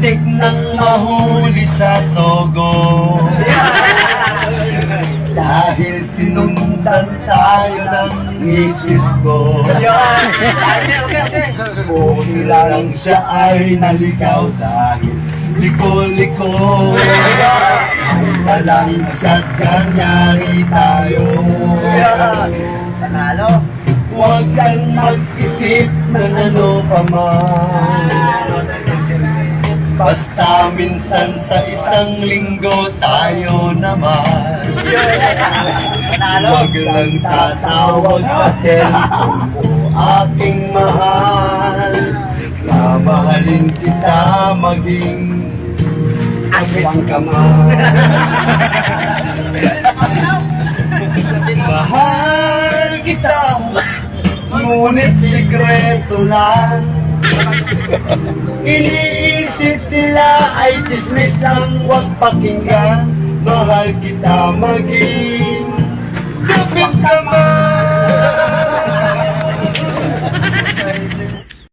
Muntik nang mahuli sa sogo. Dahil sinundan tayo ng misis ko. Buti lang siya ay naligaw dahil liko-liko. Walang siya't kanyari tayo. Huwag kang mag-isip ng ano pa man. Basta minsan sa isang linggo tayo naman. Huwag lang tatawag sa cellphone ko, aking mahal. Mamahalin kita maging abit ka man. Mahal kita, ngunit sikreto lang. Iniisip nila ay chismis lang, huwag pakinggan. Mahal kita maging kapit ka man.